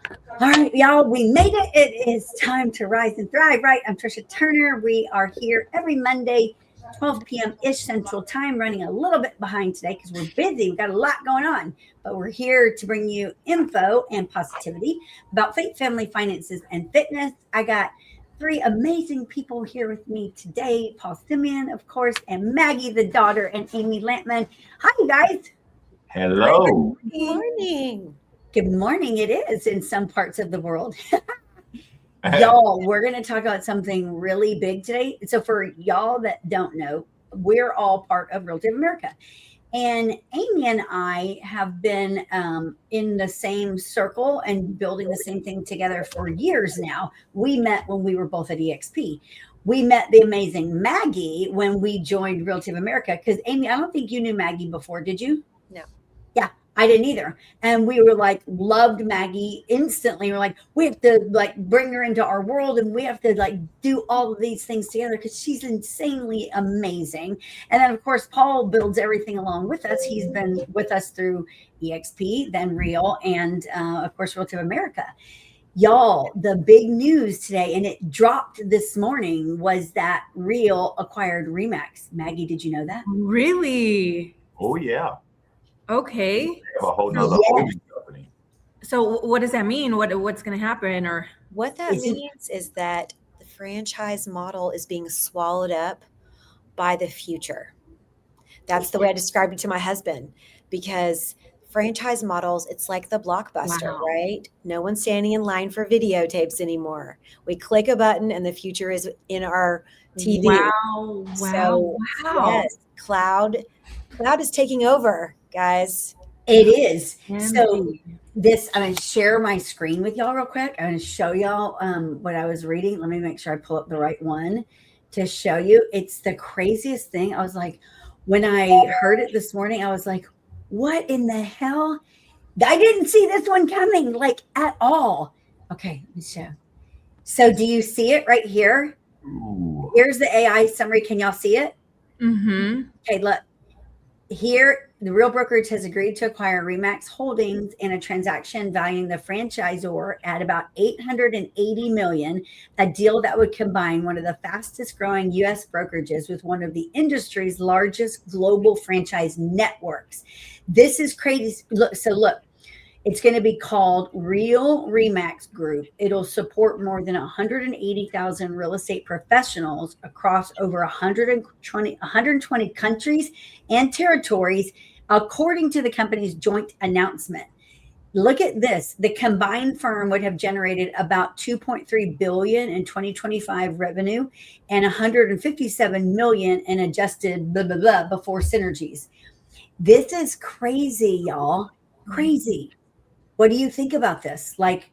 All right, y'all, we made it. It is time to rise and thrive, right? I'm Tricia Turner. We are here every Monday, 12 p.m. ish Central Time, running a little bit behind today because we're busy. We've got a lot going on, but we're here to bring you info and positivity about faith, family, finances, and fitness. I got three amazing people here with me today: Paul Simien, of course, and Maggie, the daughter, and Amy Lampman. Hi, you guys. Hello. Good morning. Good morning. It is in some parts of the world. Y'all, we're going to talk about something really big today. So, for y'all that don't know, we're all part of Real America. And Amy and I have been in the same circle and building the same thing together for years now. We met when we were both at EXP. We met the amazing Maggie when we joined Real America. Because, Amy, I don't think you knew Maggie before, did you? No. Yeah, I didn't either. And we were like, loved Maggie instantly. We're like, we have to like bring her into our world and we have to like do all of these things together because she's insanely amazing. And then, of course, Paul builds everything along with us. He's been with us through EXP, then Real, and of course, Real America. Y'all, the big news today, and it dropped this morning, was that Real acquired Remax. Maggie, did you know that? Really? Oh, yeah. Okay. They have a whole nother holding company. So what does that mean? What's going to happen? Or what that means is that the franchise model is being swallowed up by the future. That's the way I described it to my husband, because franchise models, it's like the Blockbuster, right? No one's standing in line for videotapes anymore. We click a button and the future is in our TV. Wow. So yes, cloud is taking over, guys. It is. So this, I'm going to share my screen with y'all real quick. I'm going to show y'all what I was reading. Let me make sure I pull up the right one to show you. It's the craziest thing. I was like, when I heard it this morning, I was like, what in the hell? I didn't see this one coming like at all. Okay, let me show. So do you see it right here? Ooh. Here's the AI summary. Can y'all see it? Mm-hmm. Okay, look. Here, the Real Brokerage has agreed to acquire Remax Holdings in a transaction valuing the franchisor at about $880 million, a deal that would combine one of the fastest growing U.S. brokerages with one of the industry's largest global franchise networks. This is crazy. Look, it's going to be called Real Remax Group. It'll support more than 180,000 real estate professionals across over 120 countries and territories, according to the company's joint announcement. Look at this. The combined firm would have generated about $2.3 billion in 2025 revenue and $157 million in adjusted before synergies. This is crazy, y'all. Crazy. What do you think about this? Like,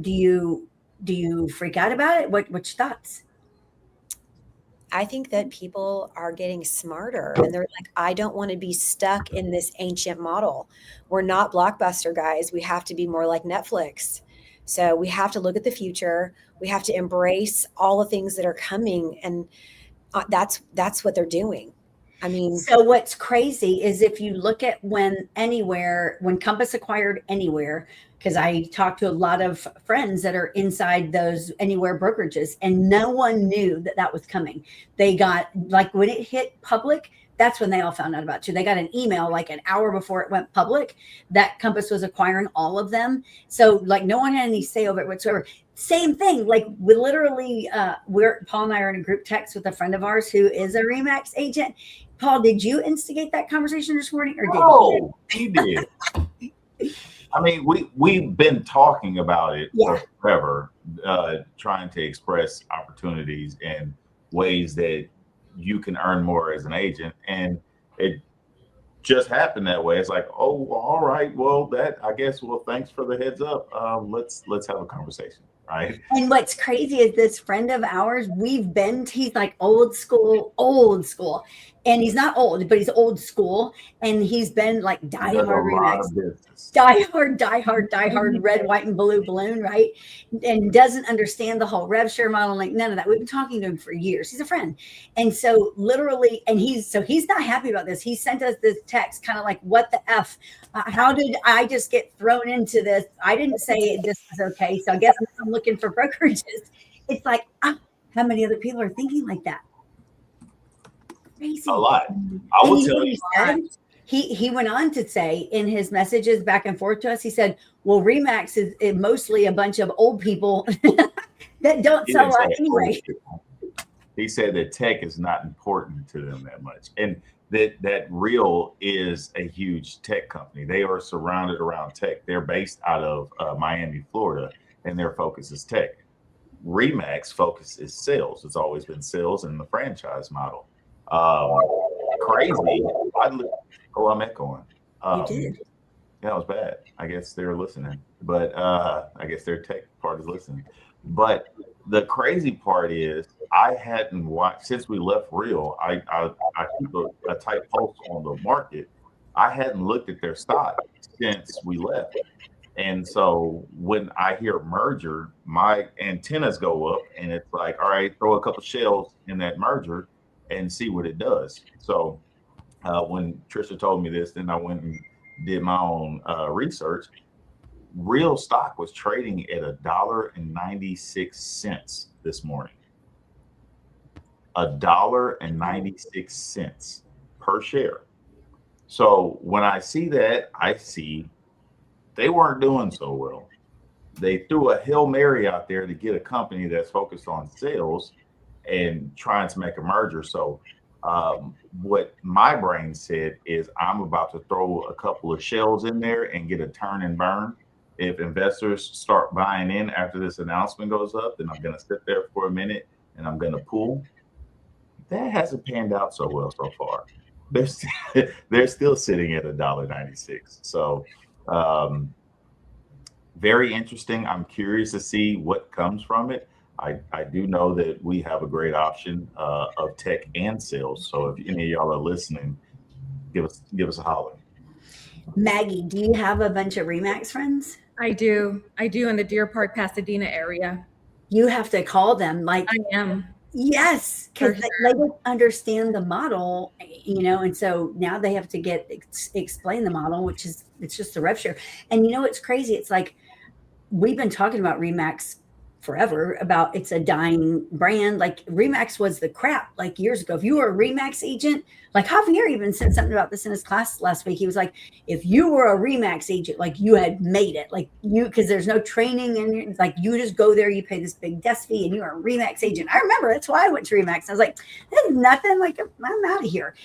do you freak out about it? What's your thoughts? I think that people are getting smarter and they're like, I don't want to be stuck in this ancient model. We're not Blockbuster, guys. We have to be more like Netflix. So we have to look at the future. We have to embrace all the things that are coming. And that's what they're doing. I mean, so what's crazy is if you look at when Compass acquired Anywhere, because I talked to a lot of friends that are inside those Anywhere brokerages, and no one knew that was coming. They got, like, when it hit public, that's when they all found out about it too. They got an email like an hour before it went public that Compass was acquiring all of them. So like no one had any say over it whatsoever. Same thing. Like we literally, Paul and I are in a group text with a friend of ours who is a Remax agent. Paul, did you instigate that conversation this morning, or did he did? I mean, we've been talking about it forever, trying to express opportunities and ways that you can earn more as an agent, and it just happened that way. It's like, oh, all right, well, I guess, thanks for the heads up. Let's have a conversation. right? And what's crazy is this friend of ours, he's like old school. And he's not old, but he's old school. And he's been like Does a diehard lot Remax, of business. diehard red, white, and blue balloon, right? And doesn't understand the whole rev share model, like none of that. We've been talking to him for years. He's a friend. And so literally, and he's not happy about this. He sent us this text kind of like, what the F? How did I just get thrown into this? I didn't say this was okay. So I guess I'm looking for brokerages. It's like, how many other people are thinking like that? Crazy. A lot. I will tell you. He went on to say in his messages back and forth to us, he said, well, Remax is mostly a bunch of old people that don't sell out anyway. He said that tech is not important to them that much. And that Real is a huge tech company. They are surrounded around tech. They're based out of Miami, Florida, and their focus is tech. Remax focus is sales. It's always been sales and the franchise model. Crazy. I'm echoing. You did. Yeah, it was bad. I guess they're listening, but I guess their tech part is listening. But the crazy part is I hadn't watched since we left Real. I keep a tight pulse on the market. I hadn't looked at their stock since we left. And so when I hear merger, my antennas go up and it's like, all right, throw a couple shells in that merger and see what it does. So when Tricia told me this, then I went and did my own research. Real stock was trading at $1.96 this morning. $1.96 per share. So when I see that, I see they weren't doing so well. They threw a Hail Mary out there to get a company that's focused on sales and trying to make a merger. So what my brain said is I'm about to throw a couple of shells in there and get a turn and burn. If investors start buying in after this announcement goes up, then I'm going to sit there for a minute and I'm going to pull. That hasn't panned out so well so far. They're still sitting at $1.96. So very interesting. I'm curious to see what comes from it. I do know that we have a great option of tech and sales. So if any of y'all are listening, give us a holler. Maggie, do you have a bunch of Remax friends? I do in the Deer Park, Pasadena area. You have to call them. Like I am. Yes, because they don't understand the model, and so now they have to explain the model, which is, it's just the rev share. And it's crazy. It's like, we've been talking about Remax forever, about it's a dying brand. Like Remax was the crap like years ago. If you were a Remax agent, like Javier even said something about this in his class last week. He was like, if you were a Remax agent, like you had made it, like because there's no training and like you just go there, you pay this big desk fee and you're a Remax agent. I remember that's why I went to Remax. I was like, that's nothing, like I'm out of here.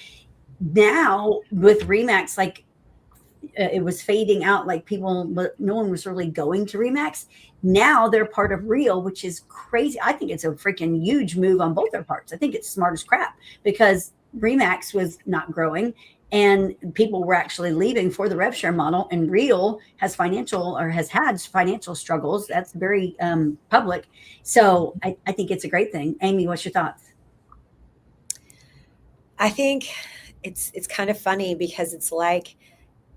Now with Remax, like it was fading out, like no one was really going to Remax. Now they're part of Real, which is crazy. I think it's a freaking huge move on both their parts. I think it's smart as crap because Remax was not growing and people were actually leaving for the rev share model, and Real has had financial struggles. That's very public. So I think it's a great thing. Amy, what's your thoughts? I think it's kind of funny because it's like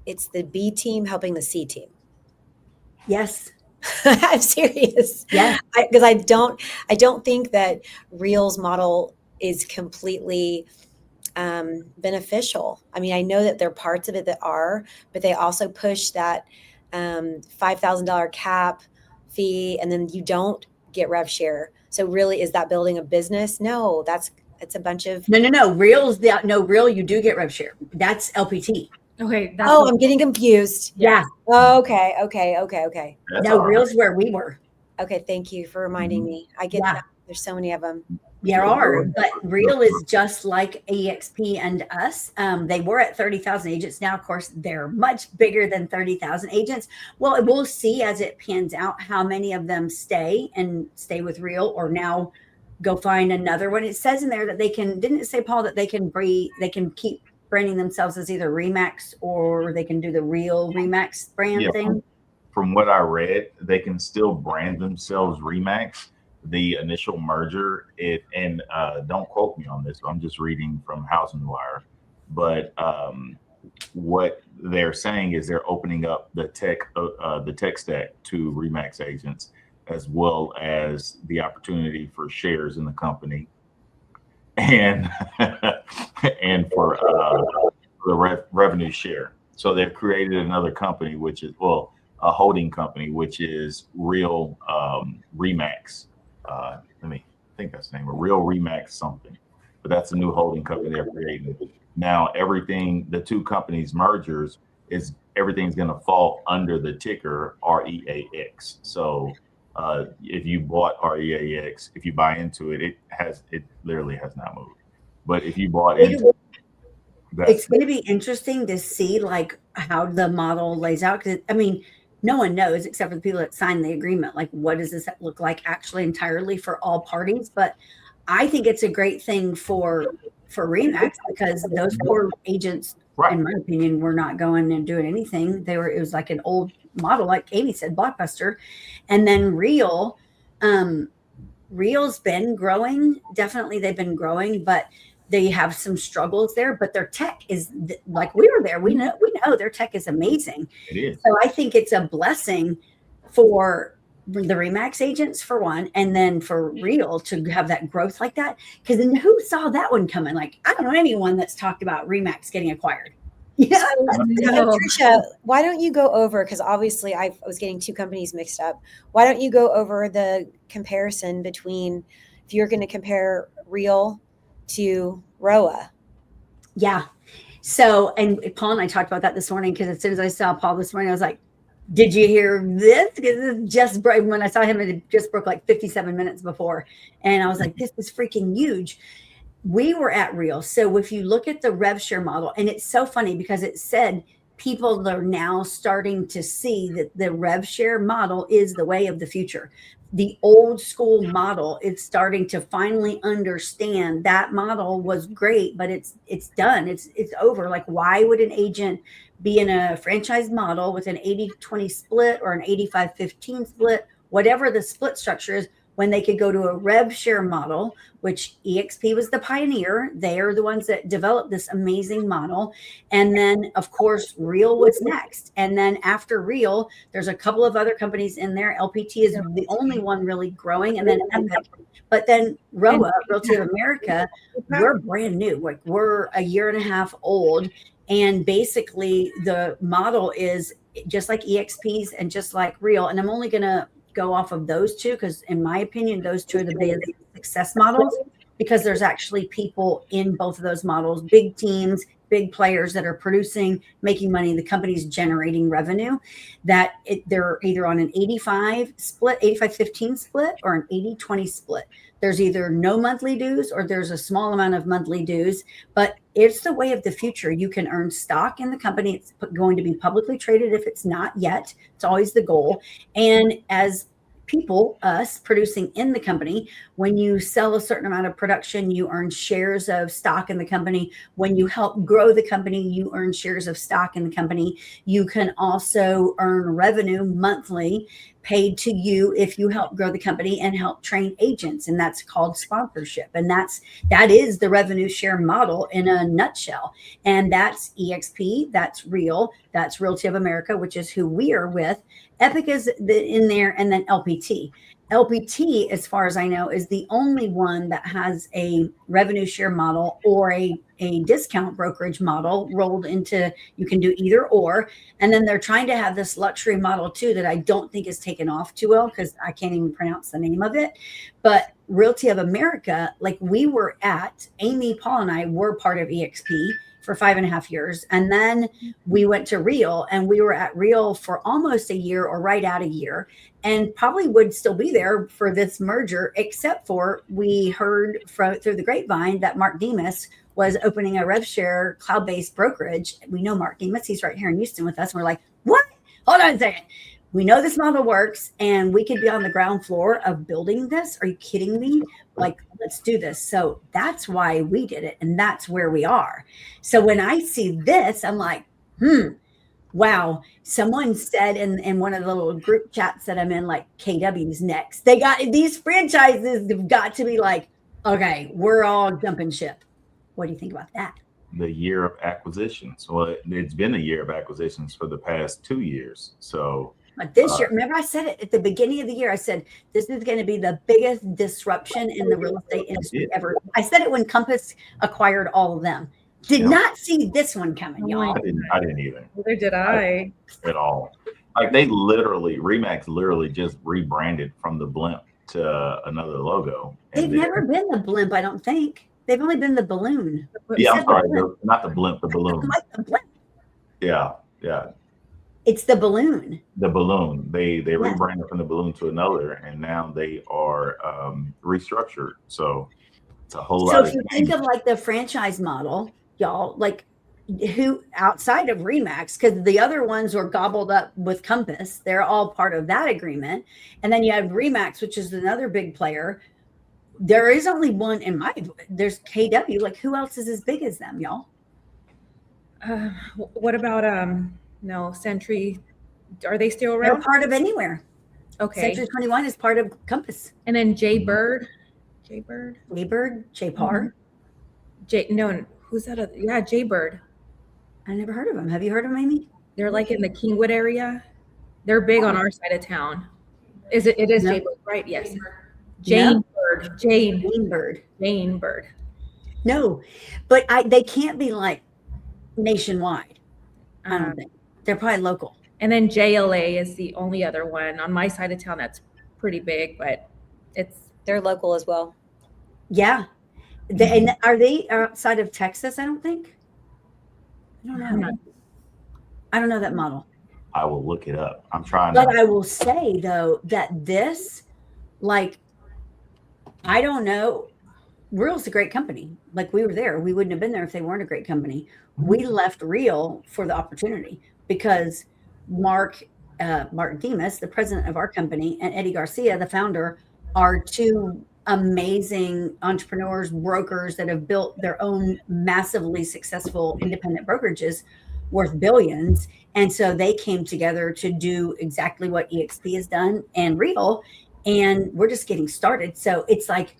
it's the B team helping the C team. Yes. I'm serious. Yeah. Because I don't think that Real's model is completely beneficial. I mean, I know that there are parts of it that are, but they also push that $5,000 cap fee, and then you don't get rev share. So really, is that building a business? No, it's a bunch of no. Real, you do get rev share. That's LPT. Okay. I'm getting confused. Yeah. Oh, okay. No, Real's where we were. Okay, thank you for reminding me. I get that. There's so many of them. There are, but Real is just like EXP and us. They were at 30,000 agents. Now, of course, they're much bigger than 30,000 agents. Well, we'll see as it pans out how many of them stay with Real or now go find another one. It says in there that didn't it say, Paul, that they can keep branding themselves as either Remax or they can do the Real Remax brand thing? from what I read, they can still brand themselves Remax. The initial merger, and don't quote me on this, I'm just reading from Housing Wire, but what they're saying is they're opening up the tech stack to Remax agents, as well as the opportunity for shares in the company, and and for the revenue share. So they've created another company, which is a holding company, which is Real Remax. Let me think that's the name, Real Remax something, but that's a new holding company they're creating. Now the two companies mergers everything's going to fall under the ticker REAX. So if you bought REAX, if you buy into it, it literally has not moved. But if you bought into it's going to be interesting to see like how the model lays out. Because I mean, no one knows except for the people that signed the agreement. Like, what does this look like actually entirely for all parties? But I think it's a great thing for Remax, because those poor agents, in my opinion, were not going and doing anything. It was like an old model, like Amy said, Blockbuster. And then Real's been growing. Definitely they've been growing, but they have some struggles there, but their tech is like, we were there. We know their tech is amazing. It is. So I think it's a blessing for the Remax agents for one, and then for Real to have that growth like that. Because then who saw that one coming? Like, I don't know anyone that's talked about Remax getting acquired. Yeah. So, Tricia, why don't you go over, because obviously I was getting two companies mixed up. Why don't you go over the comparison between, if you're going to compare Real to ROA? Yeah. So, and Paul and I talked about that this morning, because as soon as I saw Paul this morning, I was like, did you hear this? Because this just broke. When I saw him, it just broke like 57 minutes before. And I was like, this is freaking huge. We were at Real. So if you look at the rev share model, and it's so funny because it said people are now starting to see that the rev share model is the way of the future. The old school model is starting to finally understand that model was great, but it's done. It's over. Like, why would an agent be in a franchise model with an 80-20 split or an 85-15 split, whatever the split structure is, when they could go to a rev share model, which EXP was the pioneer. They are the ones that developed this amazing model. And then, of course, Real was next. And then after Real, there's a couple of other companies in there. LPT is the only one really growing. And then Epic. But then ROA, Realty of America, we're brand new. Like, we're a year and a half old. And basically, the model is just like EXPs and just like Real. And I'm only going to go off of those two because, in my opinion, those two are the biggest success models, because there's actually people in both of those models, big teams, big players that are producing, making money. The company's generating revenue, that they're either on an 85 split, 85-15 split, or an 80-20 split. There's either no monthly dues or there's a small amount of monthly dues, but it's the way of the future. You can earn stock in the company. It's going to be publicly traded if it's not yet. It's always the goal. And as people, us producing in the company, when you sell a certain amount of production, you earn shares of stock in the company. When you help grow the company, you earn shares of stock in the company. You can also earn revenue monthly paid to you if you help grow the company and help train agents. And that's called sponsorship. And that is the revenue share model in a nutshell. And that's EXP, that's Real, that's Realty of America, which is who we are with. Epic is in there, and then LPT. LPT, as far as I know, is the only one that has a revenue share model or a discount brokerage model rolled into. You can do either or. And then they're trying to have this luxury model too that I don't think is taken off too well, because I can't even pronounce the name of it. But Realty of America, like, we were at, Amy, Paul, and I were part of EXP for 5.5 years. And then we went to Real, and we were at Real for almost a year or right at a year, and probably would still be there for this merger, except for we heard through the grapevine that Mark Demas was opening a rev share cloud-based brokerage. We know Mark Demas, he's right here in Houston with us. And we're like, what? Hold on a second. We know this model works, and we could be on the ground floor of building this. Are you kidding me? Like, let's do this. So that's why we did it. And that's where we are. So when I see this, I'm like, wow, someone said in one of the little group chats that I'm in, like, KW's next. They got these franchises have got to be like, okay, we're all jumping ship. What do you think about that? The year of acquisitions. Well, it's been a year of acquisitions for the past 2 years. So But this year, remember I said it at the beginning of the year, I said, this is going to be the biggest disruption in the real estate industry ever. I said it when Compass acquired all of them. Did not see this one coming, y'all. I didn't either. Neither did I. At all. Like Remax literally just rebranded from the blimp to another logo. They've never been the blimp, I don't think. They've only been the balloon. Yeah, I'm sorry. Not the blimp, the balloon. Like the blimp. Yeah. It's the balloon. The balloon. They rebranded from the balloon to another, and now they are restructured. So it's a whole lot. So if you think of like the franchise model, y'all, like who outside of Remax, because the other ones were gobbled up with Compass, they're all part of that agreement. And then you have Remax, which is another big player. There is only one there's KW. Like, who else is as big as them, y'all? What about Century? Are they still around? They're part of Anywhere. Okay. Century 21 is part of Compass. And then Jaybird. Jaypar. Who's that? Yeah, Jaybird. I never heard of them. Have you heard of them, Amy? They're like in the Kingwood area. They're big on our side of town. It is No. Jaybird, right? Yes. No. Janebird. No, but they can't be like nationwide. I don't think. They're probably local. And then JLA is the only other one on my side of town that's pretty big, but They're local as well. Yeah. And are they outside of Texas? I don't think. I don't know. I don't know that model. I will look it up. I'm trying. But I will say though that this, like, I don't know. Real's a great company. Like, we were there. We wouldn't have been there if they weren't a great company. We left Real for the opportunity because Mark Demas, the president of our company, and Eddie Garcia, the founder, are two amazing entrepreneurs, brokers that have built their own massively successful independent brokerages worth billions. And so they came together to do exactly what EXP has done and Real. And we're just getting started. So it's like,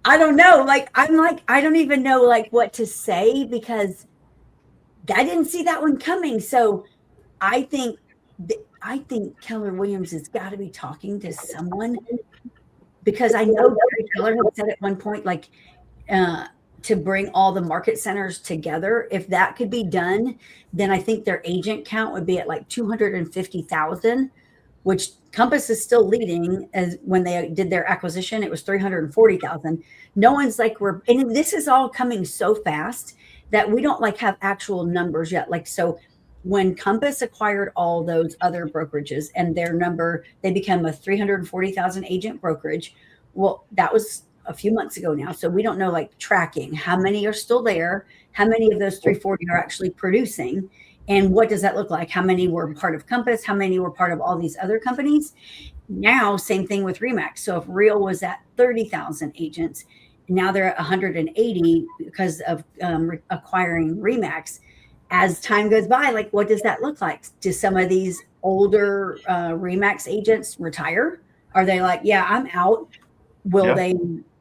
I don't know. I don't even know like what to say because I didn't see that one coming. So I think Keller Williams has got to be talking to someone because I know Gary Keller had said at one point, like, to bring all the market centers together. If that could be done, then I think their agent count would be at like 250,000, which Compass is still leading. As when they did their acquisition, it was 340,000. No one's like, and this is all coming so fast that we don't like have actual numbers yet. Like, so when Compass acquired all those other brokerages and their number, they become a 340,000 agent brokerage. Well, that was a few months ago now. So we don't know, like, tracking how many are still there, how many of those 340 are actually producing, and what does that look like? How many were part of Compass? How many were part of all these other companies? Now, same thing with Remax. So if Real was at 30,000 agents, now they're at 180 because of acquiring Remax. As time goes by, like, what does that look like? Do some of these older Remax agents retire? Are they like, yeah, I'm out? Will they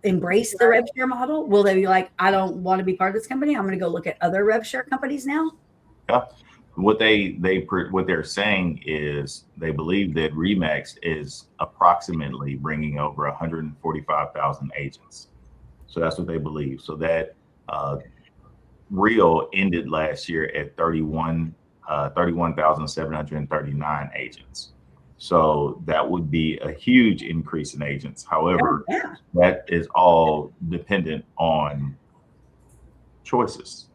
embrace the rev share model? Will they be like, I don't want to be part of this company, I'm going to go look at other rev share companies now? Yeah. What they're saying is they believe that Remax is approximately bringing over 145,000 agents. So that's what they believe. So that Real ended last year at 31,739 agents. So that would be a huge increase in agents. However, that is all dependent on choices.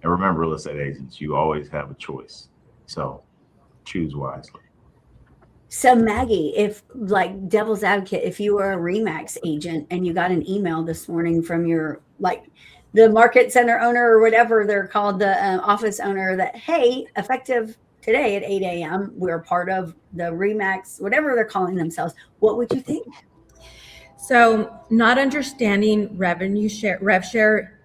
And remember, real estate agents, you always have a choice. So choose wisely. So Maggie, if, like, devil's advocate, if you were a Remax agent and you got an email this morning from your, like, the market center owner or whatever they're called, the office owner, that, hey, effective today at 8 a.m., we're part of the Remax, whatever they're calling themselves, what would you think? So not understanding rev share,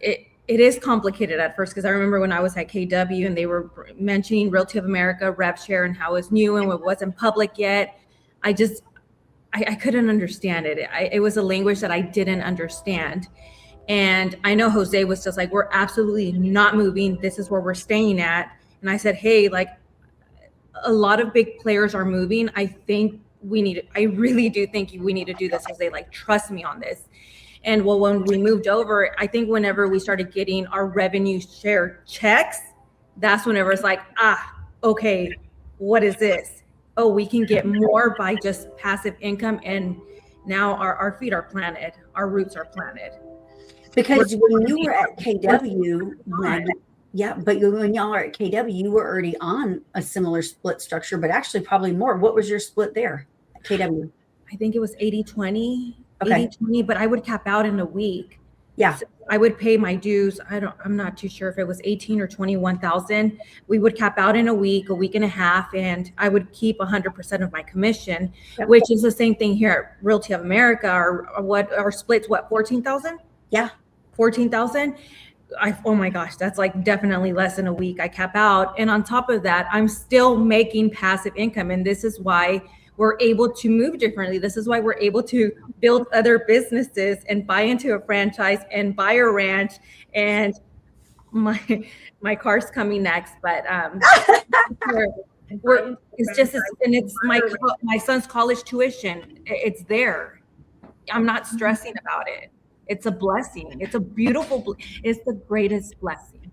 it is complicated at first, because I remember when I was at KW and they were mentioning Realty of America rev share and how it's new and it wasn't public yet. I couldn't understand it. It was a language that I didn't understand. And I know Jose was just like, we're absolutely not moving. This is where we're staying at. And I said, hey, like, a lot of big players are moving. I really do think we need to do this, Jose, like, trust me on this. And well, when we moved over, I think whenever we started getting our revenue share checks, that's whenever it's like, okay, what is this? Oh, we can get more by just passive income. And now our feet are planted, our roots are planted. Because when you were at KW, Maggie, yeah, but when y'all are at KW, you were already on a similar split structure, but actually probably more. What was your split there at KW? I think it was 80-20. Okay. 80-20, but I would cap out in a week. Yeah. So I would pay my dues. I'm not too sure if it was 18 or 21,000. We would cap out in a week and a half, and I would keep 100% of my commission, which is the same thing here at Realty of America. Or what our splits, 14,000? Yeah. 14,000. Oh my gosh, that's like definitely less than a week I cap out. And on top of that, I'm still making passive income. And this is why we're able to move differently. This is why we're able to build other businesses and buy into a franchise and buy a ranch. And my car's coming next, but it's just, and it's my son's college tuition. It's there. I'm not stressing about it. It's a blessing. It's a beautiful, it's the greatest blessing.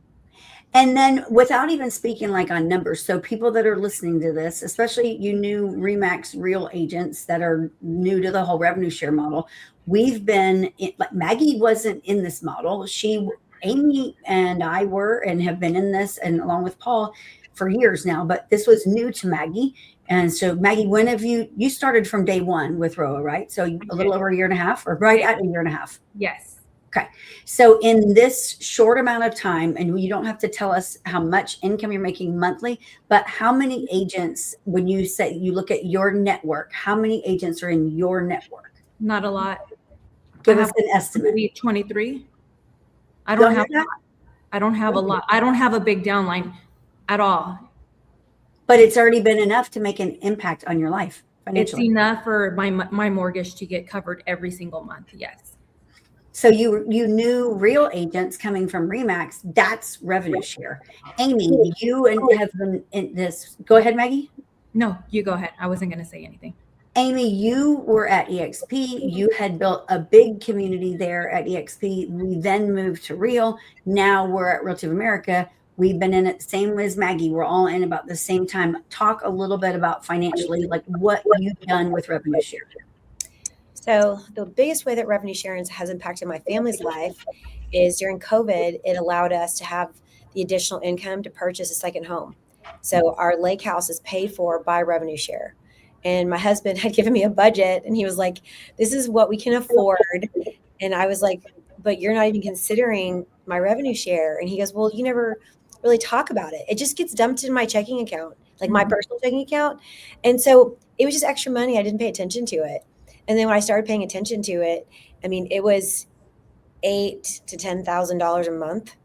And then without even speaking like on numbers, so people that are listening to this, especially you new RE/MAX real agents that are new to the whole revenue share model, we've been, like Maggie wasn't in this model. Amy and I were and have been in this, and along with Paul for years now, but this was new to Maggie. And so Maggie, when have you started from day one with ROA, right? So a little over a year and a half, or right at a year and a half? Yes. Okay. So in this short amount of time, and you don't have to tell us how much income you're making monthly, but how many agents, when you say you look at your network, how many agents are in your network? Not a lot. Give us an estimate. 23. I don't have a lot. I don't have a big downline at all. But it's already been enough to make an impact on your life financially. It's enough for my mortgage to get covered every single month. Yes. So you knew real agents coming from RE/MAX, that's revenue share. Amy, you have been in this. Go ahead, Maggie. No, you go ahead. I wasn't going to say anything. Amy, you were at EXP. You had built a big community there at EXP. We then moved to Real. Now we're at Realty of America. We've been in it, same as Maggie. We're all in about the same time. Talk a little bit about financially, like what you've done with revenue share. So the biggest way that revenue sharing has impacted my family's life is during COVID, it allowed us to have the additional income to purchase a second home. So our lake house is paid for by revenue share. And my husband had given me a budget and he was like, this is what we can afford. And I was like, but you're not even considering my revenue share. And he goes, well, you never really talk about it. It just gets dumped in my checking account, like my personal checking account. And so it was just extra money. I didn't pay attention to it. And then when I started paying attention to it, I mean, it was $8,000 to $10,000 a month.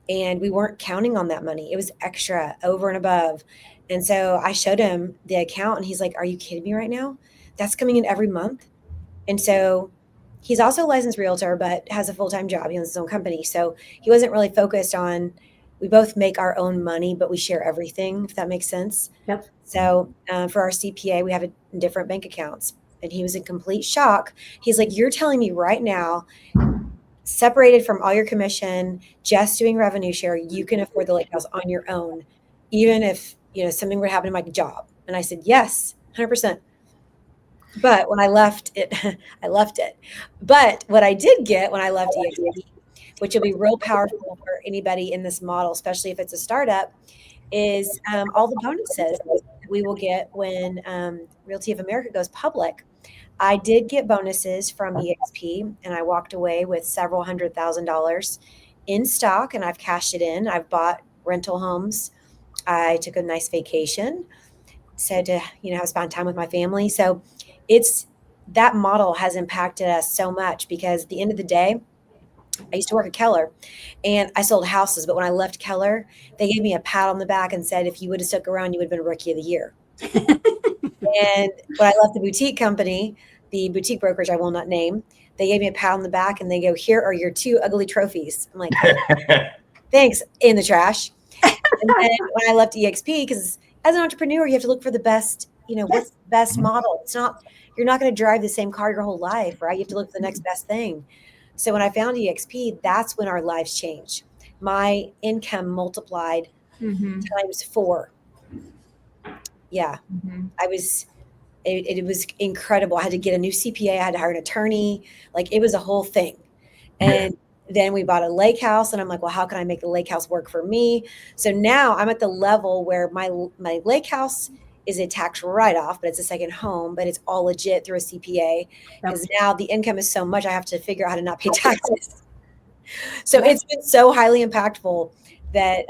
And we weren't counting on that money. It was extra over and above. And so I showed him the account and he's like, are you kidding me right now? That's coming in every month. And so he's also a licensed realtor, but has a full-time job. He owns his own company. So he wasn't really focused on, we both make our own money, but we share everything, if that makes sense. Yep. So for our CPA, we have different bank accounts. And he was in complete shock. He's like, you're telling me right now, separated from all your commission, just doing revenue share, you can afford the lake house on your own, even if something would happen to my job. And I said, yes, 100%. But when I left it, I left it. But what I did get when I left EXP, which will be real powerful for anybody in this model, especially if it's a startup, is all the bonuses we will get when Realty of America goes public. I did get bonuses from EXP, and I walked away with several $100,000 in stock, and I've cashed it in. I've bought rental homes. I took a nice vacation, said to spend time with my family. So that model has impacted us so much because at the end of the day, I used to work at Keller and I sold houses. But when I left Keller, they gave me a pat on the back and said, if you would have stuck around, you would have been Rookie of the Year. And when I left the boutique company, the boutique brokerage I will not name, they gave me a pat on the back and they go, here are your 2 ugly trophies. I'm like, thanks, in the trash. And then when I left EXP, because as an entrepreneur, you have to look for the best, what's the best model? You're not going to drive the same car your whole life, right? You have to look for the next best thing. So when I found EXP, that's when our lives changed. My income multiplied times 4. Yeah. It was incredible. I had to get a new CPA. I had to hire an attorney. Like, it was a whole thing. And then we bought a lake house and I'm like, well, how can I make the lake house work for me? So now I'm at the level where my lake house is a tax write-off, but it's a second home, but it's all legit through a CPA because now the income is so much I have to figure out how to not pay taxes. So it's been so highly impactful that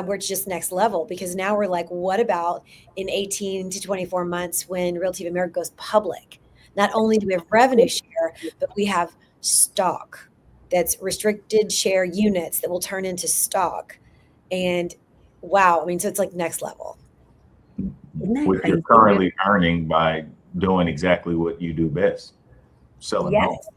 we're just next level, because now we're like, what about in 18 to 24 months when Realty of America goes public? Not only do we have revenue share, but we have stock that's restricted share units that will turn into stock. And wow, I mean, so it's like next level. Which you're currently earning by doing exactly what you do best, selling homes.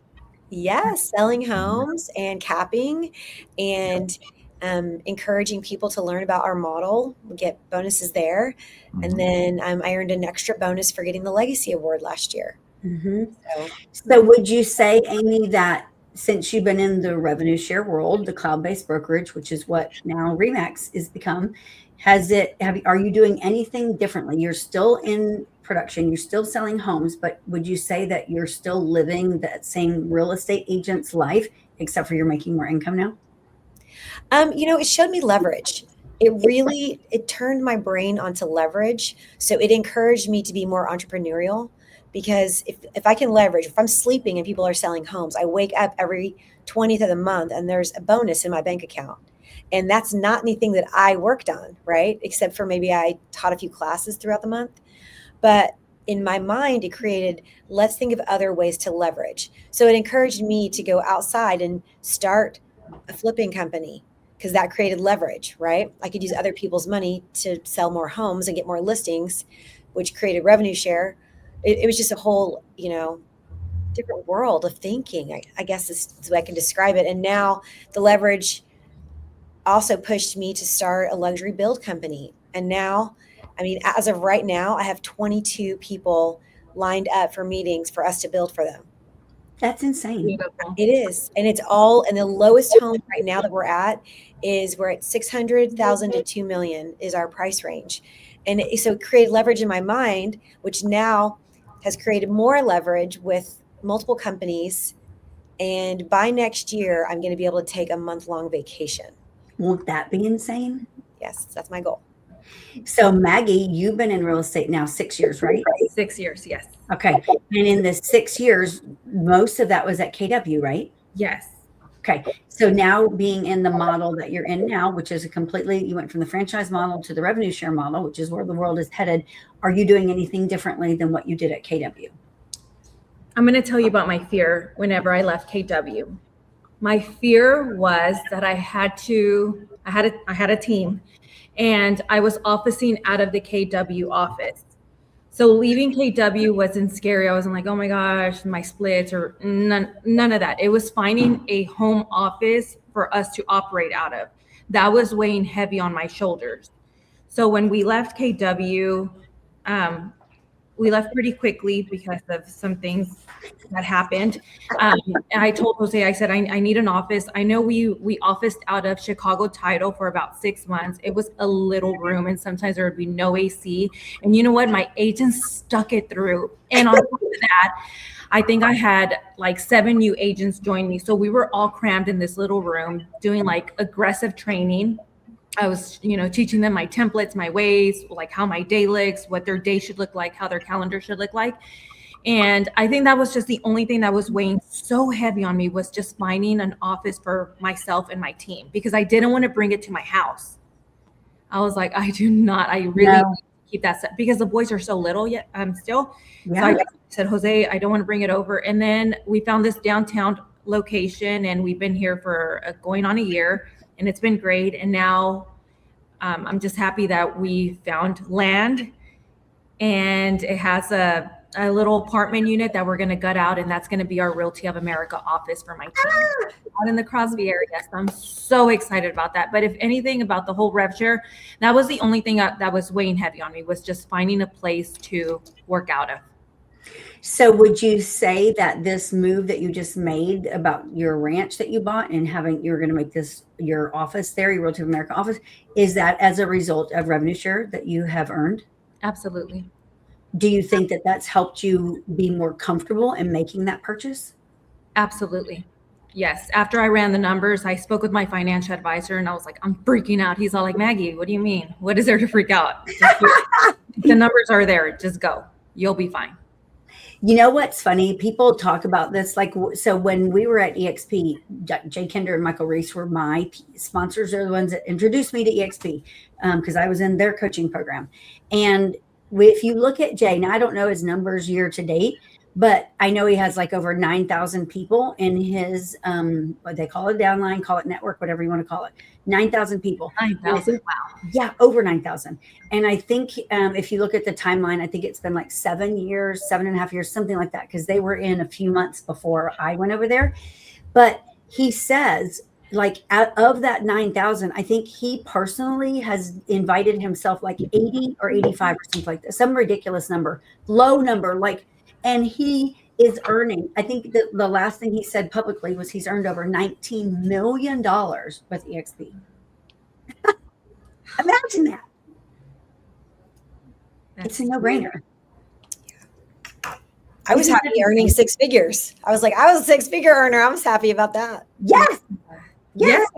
Yes, selling homes and capping and encouraging people to learn about our model. We get bonuses there. And then I earned an extra bonus for getting the Legacy Award last year. So would you say, Amy, that since you've been in the revenue share world, the cloud-based brokerage, which is what now RE/MAX is become, are you doing anything differently? You're still in production, you're still selling homes, but would you say that you're still living that same real estate agent's life, except for you're making more income now? It showed me leverage. It turned my brain onto leverage. So it encouraged me to be more entrepreneurial, because if I can leverage, if I'm sleeping and people are selling homes, I wake up every 20th of the month and there's a bonus in my bank account. And that's not anything that I worked on, right? Except for maybe I taught a few classes throughout the month. But in my mind, it created, let's think of other ways to leverage. So it encouraged me to go outside and start a flipping company, because that created leverage, right? I could use other people's money to sell more homes and get more listings, which created revenue share. It was just a whole, different world of thinking, I guess is the way I can describe it. And now the leverage also pushed me to start a luxury build company. And now, as of right now, I have 22 people lined up for meetings for us to build for them. That's insane. It is. And it's all, and the lowest home right now that we're at at 600,000 to 2 million is our price range. And so it created leverage in my mind, which now has created more leverage with multiple companies. And by next year, I'm going to be able to take a month-long vacation. Won't that be insane? Yes, that's my goal. So Maggie, you've been in real estate now 6 years, right? 6 years, yes. Okay. And in the 6 years, most of that was at KW, right? Yes. Okay. So now being in the model that you're in now, which is you went from the franchise model to the revenue share model, which is where the world is headed. Are you doing anything differently than what you did at KW? I'm going to tell you about my fear whenever I left KW. My fear was that I had a team, and I was officing out of the KW office. So leaving KW wasn't scary. I wasn't like, oh my gosh, my splits or none of that. It was finding a home office for us to operate out of. That was weighing heavy on my shoulders. So when we left KW, we left pretty quickly because of some things that happened. And I told Jose, I said, I need an office. I know we officed out of Chicago Title for about 6 months. It was a little room, and sometimes there would be no AC. And you know what? My agents stuck it through. And on top of that, I think I had like 7 new agents join me. So we were all crammed in this little room doing like aggressive training. I was, teaching them my templates, my ways, like how my day looks, what their day should look like, how their calendar should look like. And I think that was just the only thing that was weighing so heavy on me, was just finding an office for myself and my team, because I didn't want to bring it to my house. I was like, I really keep that set, because the boys are so little still. Yeah. So I said, Jose, I don't want to bring it over. And then we found this downtown location, and we've been here for going on a year, and it's been great. And now I'm just happy that we found land, and it has a little apartment unit that we're going to gut out, and that's going to be our Realty of America office for my team out in the Crosby area. So I'm so excited about that. But if anything about the whole rev share, that was the only thing that was weighing heavy on me, was just finding a place to work out of. So would you say that this move that you just made about your ranch that you bought and you're going to make this your office there, your Realty of America office, is that as a result of revenue share that you have earned? Absolutely. Do you think that that's helped you be more comfortable in making that purchase? Absolutely. Yes. After I ran the numbers, I spoke with my financial advisor, and I was like, I'm freaking out. He's all like, Maggie, what do you mean? What is there to freak out? The numbers are there. Just go. You'll be fine. You know what's funny? People talk about this. Like, so when we were at EXP, Jay Kinder and Michael Reese were my sponsors. They're the ones that introduced me to EXP because I was in their coaching program. And if you look at Jay, now I don't know his numbers year to date, but I know he has like over 9,000 people in his, what they call it, downline, call it network, whatever you want to call it, 9,000 people. 9,000. Wow. Yeah, over 9,000. And I think if you look at the timeline, I think it's been like 7.5 years, something like that, because they were in a few months before I went over there. But he says, like, out of that 9,000, I think he personally has invited himself like 80 or 85 or something like that, some ridiculous number, low number, like, and he is earning, I think the last thing he said publicly was he's earned over $19 million with EXP. Imagine that. It's a no-brainer. I was happy earning six figures. I was like, I was a six-figure earner. I was happy about that. Yes. Yes.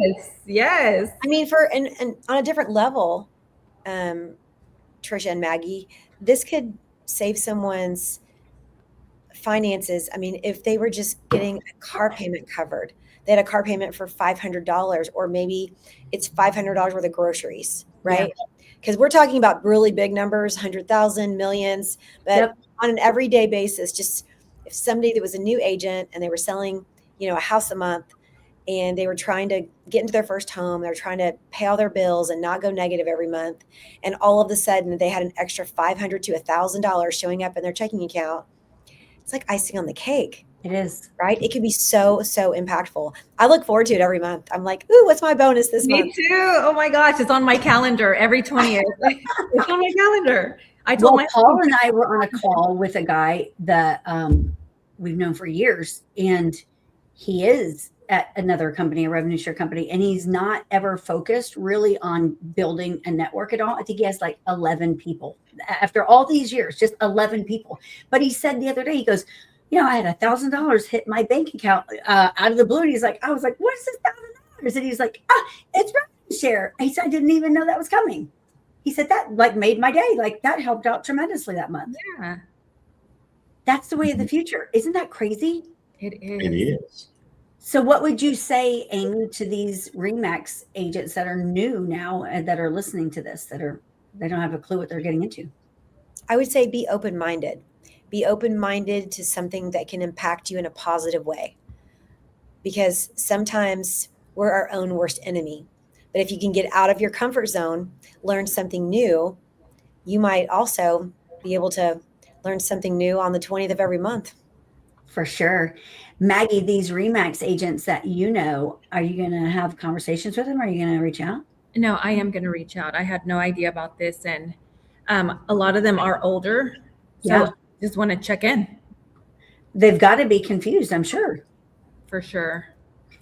Yes. I mean, and on a different level, Tricia and Maggie, this could save someone's finances. I mean, if they were just getting a car payment covered, they had a car payment for $500, or maybe it's $500 worth of groceries, right? Because we're talking about really big numbers, 100,000, millions, but on an everyday basis, just if somebody that was a new agent and they were selling, a house a month, and they were trying to get into their first home, they're trying to pay all their bills and not go negative every month, and all of a sudden they had an extra $500 to $1,000 showing up in their checking account. It's like icing on the cake. It is. Right? It can be so impactful. I look forward to it every month. I'm like, ooh, what's my bonus this month? Me too. Oh my gosh, it's on my calendar every 20th. It's on my calendar. I told Paul and I were on a call with a guy that we've known for years, and he is at another company, a revenue share company, and he's not ever focused really on building a network at all. I think he has like 11 people after all these years, just 11 people. But he said the other day, he goes, I had $1,000 hit my bank account out of the blue. And he's like, I was like, what is this $1,000? And he's like, it's revenue share. He said, I didn't even know that was coming. He said that like made my day. Like that helped out tremendously that month. Yeah. That's the way of the future. Isn't that crazy? It is. It is. So what would you say, Amy, to these RE/MAX agents that are new now and that are listening to this, they don't have a clue what they're getting into? I would say be open-minded. Be open-minded to something that can impact you in a positive way. Because sometimes we're our own worst enemy. But if you can get out of your comfort zone, learn something new, you might also be able to learn something new on the 20th of every month. For sure. Maggie, these RE/MAX agents that are you going to have conversations with them? Are you going to reach out? No, I am going to reach out. I had no idea about this. And a lot of them are older. So just want to check in. They've got to be confused, I'm sure. For sure.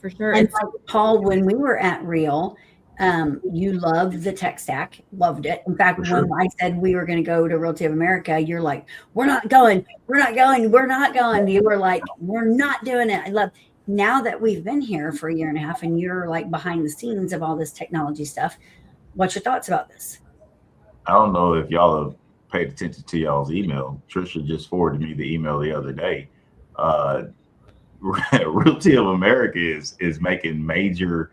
And Paul, when we were at Real, you loved the tech stack, loved it. In fact, when I said we were going to go to Realty of America, you're like, we're not going. You were like, we're not doing it. I love. Now that we've been here for a year and a half and you're like behind the scenes of all this technology stuff, what's your thoughts about this? I don't know if y'all have paid attention to y'all's email. Tricia just forwarded me the email the other day. Realty of America is making major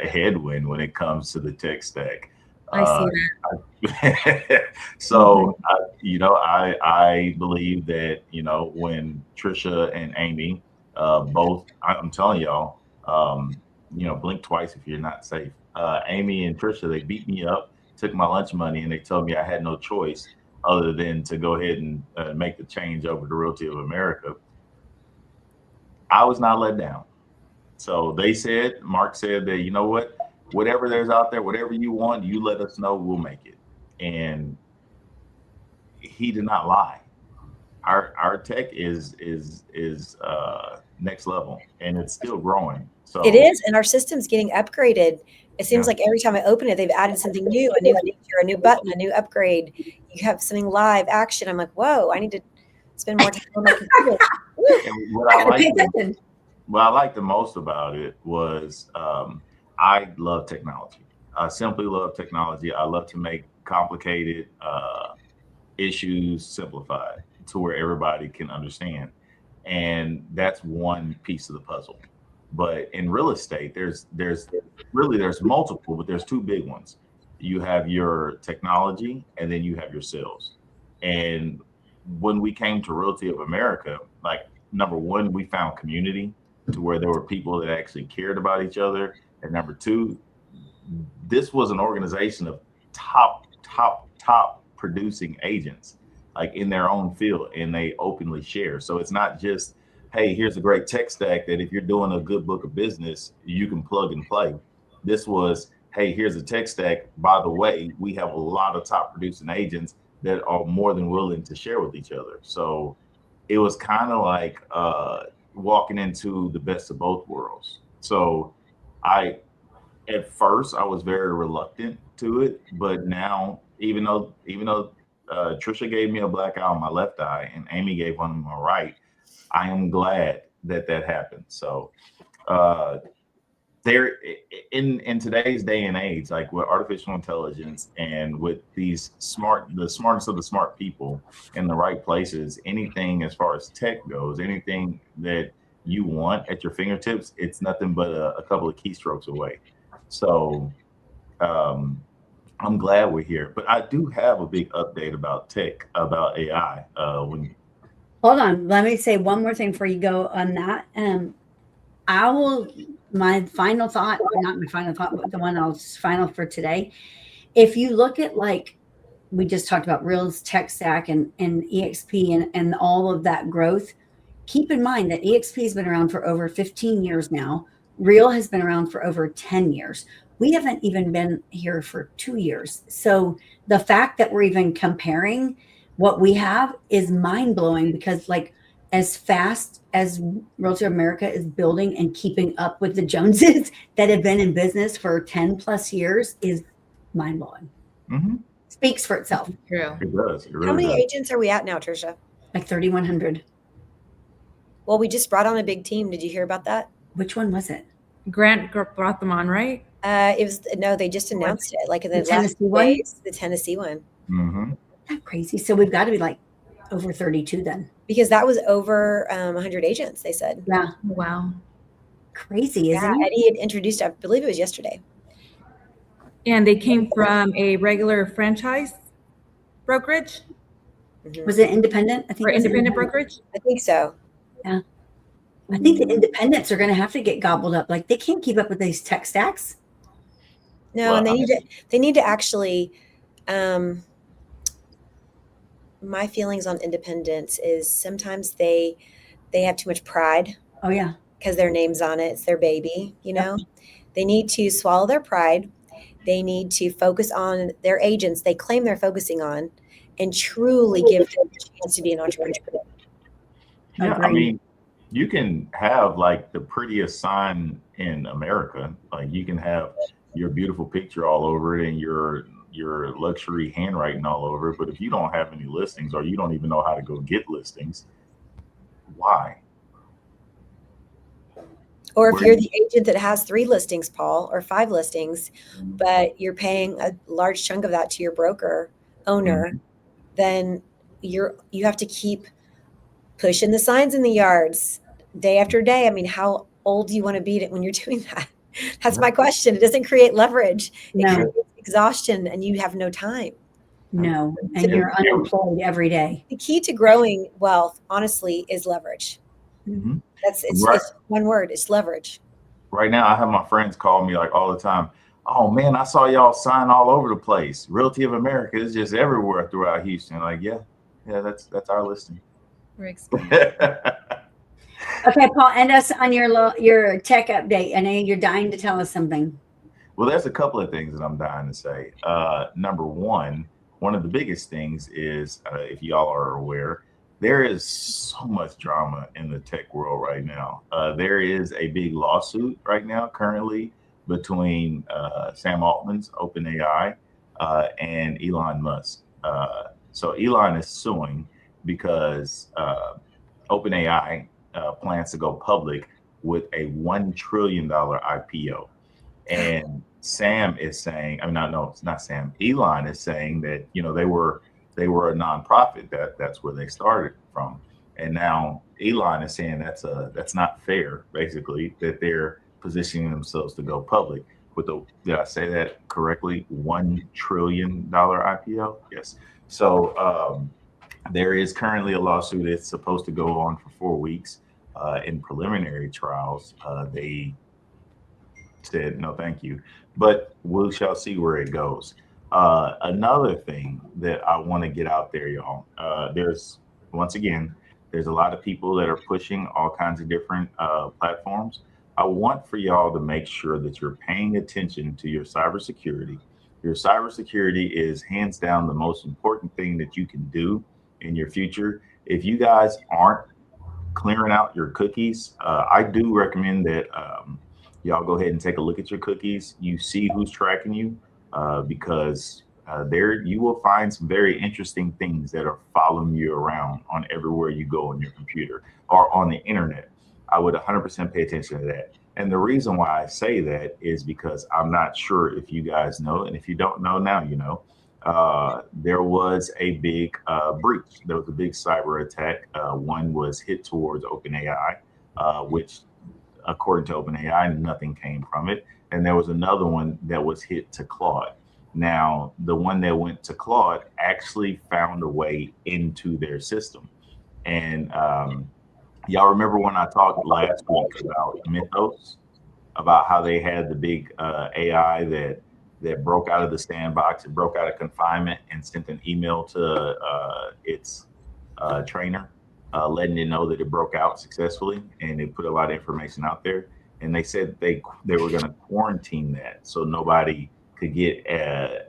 headwind when it comes to the tech stack. I see that. So, I believe that, when Tricia and Amy Both, I'm telling y'all, blink twice if you're not safe. Amy and Tricia, they beat me up, took my lunch money, and they told me I had no choice other than to go ahead and make the change over to Realty of America. I was not let down. So Mark said that, you know what, whatever there's out there, whatever you want, you let us know, we'll make it. And he did not lie. Our tech is next level, and it's still growing. So it is, and our system's getting upgraded. It seems like every time I open it, they've added something new, a new feature, a new button, a new upgrade. You have something live action. I'm like, whoa, I need to spend more time on my computer. What I liked the most about it was I love technology. I simply love technology. I love to make complicated issues simplified to where everybody can understand. And that's one piece of the puzzle. But in real estate, there's multiple, but there's two big ones. You have your technology, and then you have your sales. And when we came to Realty of America, like, number one, we found community to where there were people that actually cared about each other. And number two, this was an organization of top producing agents, like in their own field, and they openly share. So it's not just, hey, here's a great tech stack that if you're doing a good book of business, you can plug and play. This was, hey, here's a tech stack. By the way, we have a lot of top producing agents that are more than willing to share with each other. So it was kind of like walking into the best of both worlds. So at first I was very reluctant to it, but now, even though Tricia gave me a black eye on my left eye and Amy gave one on my right, I am glad that happened. So there, in today's day and age, like with artificial intelligence and with the smartest of the smart people in the right places, anything as far as tech goes, anything that you want at your fingertips, it's nothing but a couple of keystrokes away. So I'm glad we're here, but I do have a big update about tech, about AI. Hold on, let me say one more thing before you go on that. My final thought, not my final thought, but the one final for today. If you look at, like, we just talked about Real's tech stack and EXP and all of that growth, keep in mind that EXP has been around for over 15 years now. Real has been around for over 10 years. We haven't even been here for 2 years. So the fact that we're even comparing what we have is mind blowing, because, like, as fast as Realty of America is building and keeping up with the Joneses that have been in business for 10 plus years is mind blowing. Mm-hmm. Speaks for itself. True. It does. It really How many does. agents are we at now, Tricia? Like 3,100. Well, we just brought on a big team. Did you hear about that? Which one was it? Grant brought them on, right? They just announced it, like in the last Tennessee one? days, the Tennessee one. Mm-hmm. Isn't that crazy? So we've got to be like over 32 then. Because that was over 100 agents, they said. Yeah. Wow. Crazy, isn't it? Eddie had introduced, I believe it was yesterday. And they came from a regular franchise brokerage? Mm-hmm. Was it independent? I think Or it was independent brokerage? I think so. Yeah. I think the independents are going to have to get gobbled up. Like, they can't keep up with these tech stacks. No, Well, and they need to actually, my feelings on independence is sometimes they have too much pride Oh, yeah. because their name's on it. It's their baby, you know. They need to swallow their pride. They need to focus on their agents they claim they're focusing on, and truly give them a chance to be an entrepreneur. Yeah, I Agreed. mean, you can have like the prettiest sign in America. Like, you can have your beautiful picture all over it and your luxury handwriting all over it. But if you don't have any listings, or you don't even know how to go get listings, why? Or if you're the agent that has 3 listings, Paul, or 5 listings, but you're paying a large chunk of that to your broker owner, then you have to keep pushing the signs in the yards day after day. I mean, how old do you want to be when you're doing that? That's my question. It doesn't create leverage. It No. creates exhaustion, and you have no time. No. And you're unemployed every day. The key to growing wealth, honestly, is leverage. Mm-hmm. It's one word. It's leverage. Right now, I have my friends call me like all the time. Oh man, I saw y'all sign all over the place. Realty of America is just everywhere throughout Houston. Like, yeah, that's our listing. We're expanding. Okay, Paul, end us on your tech update. I know you're dying to tell us something. Well, there's a couple of things that I'm dying to say. Number one of the biggest things is, if y'all are aware, there is so much drama in the tech world right now. There is a big lawsuit right now currently between Sam Altman's OpenAI and Elon Musk. So Elon is suing because OpenAI plans to go public with a $1 trillion IPO. And Sam is saying, no, it's not Sam. Elon is saying that, they were a nonprofit. That's where they started from. And now Elon is saying that's not fair, basically, that they're positioning themselves to go public with did I say that correctly? $1 trillion IPO? Yes. So there is currently a lawsuit. It's supposed to go on for 4 weeks. In preliminary trials, they said no thank you, but we shall see where it goes. Another thing that I want to get out there, y'all, there's a lot of people that are pushing all kinds of different platforms. I want for y'all to make sure that you're paying attention to your cybersecurity. Your cybersecurity is hands down the most important thing that you can do in your future. If you guys aren't clearing out your cookies, I do recommend that y'all go ahead and take a look at your cookies. You see who's tracking you, because there you will find some very interesting things that are following you around on everywhere you go on your computer or on the internet. I would 100% pay attention to that. And the reason why I say that is because I'm not sure if you guys know, and if you don't know now, there was a big breach. There was a big cyber attack. One was hit towards OpenAI, which according to OpenAI, nothing came from it. And there was another one that was hit to Claude. Now, the one that went to Claude actually found a way into their system. And y'all remember when I talked last week about Mythos, about how they had the big AI that broke out of the sandbox, it broke out of confinement and sent an email to its trainer, letting it know that it broke out successfully, and it put a lot of information out there. And they said they were going to quarantine that so nobody could get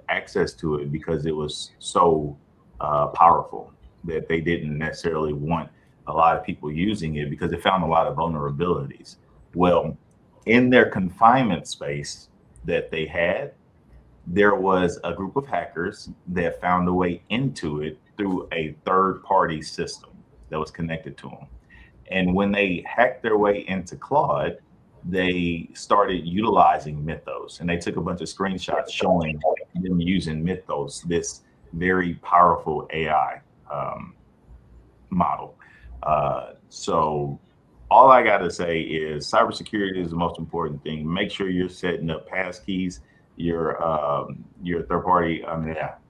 access to it because it was so powerful that they didn't necessarily want a lot of people using it because it found a lot of vulnerabilities. Well, in their confinement space that they had, there was a group of hackers that found a way into it through a third-party system that was connected to them. And when they hacked their way into Claude, they started utilizing Mythos, and they took a bunch of screenshots showing them using Mythos, this very powerful AI model. So all I got to say is cybersecurity is the most important thing. Make sure you're setting up passkeys, your third-party,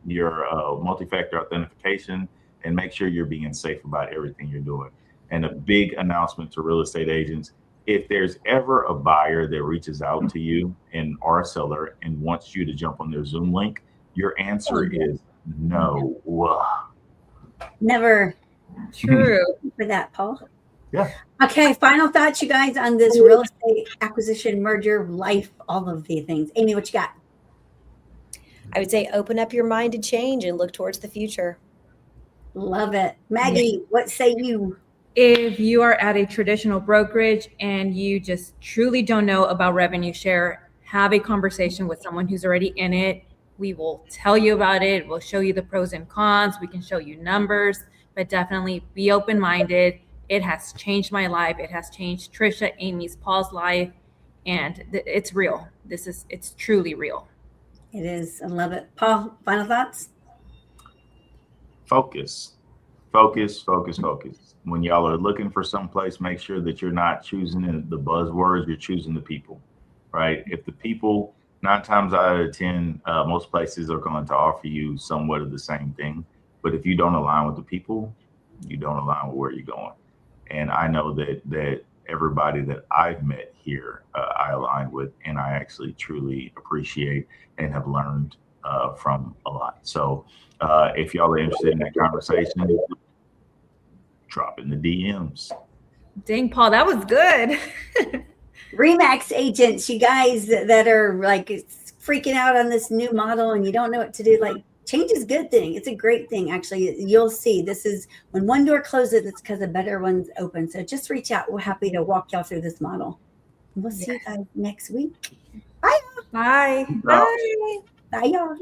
your multi-factor authentication, and make sure you're being safe about everything you're doing. And a big announcement to real estate agents: if there's ever a buyer that reaches out to you and or a seller and wants you to jump on their Zoom link, your answer is no. Never. True. For that, Paul. Yeah. Okay, final thoughts, you guys, on this real estate acquisition, merger, life, all of the things. Amy, what you got? I would say open up your mind to change and look towards the future. Love it. Maggie, what say you? If you are at a traditional brokerage and you just truly don't know about revenue share, have a conversation with someone who's already in it. We will tell you about it. We'll show you the pros and cons. We can show you numbers, but definitely be open-minded. It has changed my life. It has changed Tricia, Amy's, Paul's life, and it's real. It's truly real. It is. I love it. Paul, final thoughts? Focus. When y'all are looking for someplace, make sure that you're not choosing the buzzwords, you're choosing the people, right? If the people, 9 times out of 10, most places are going to offer you somewhat of the same thing. But if you don't align with the people, you don't align with where you're going. And I know that everybody that I've met here, I align with, and I actually truly appreciate and have learned from a lot. So if y'all are interested in that conversation, drop in the DMs. Dang, Paul, that was good. Remax agents, you guys that are like freaking out on this new model and you don't know what to do, like change is a good thing. It's a great thing. Actually, you'll see this is when one door closes, it's because a better one's open. So just reach out. We're happy to walk y'all through this model. We'll see you guys next week. Bye. Bye. Bye. Bye, y'all.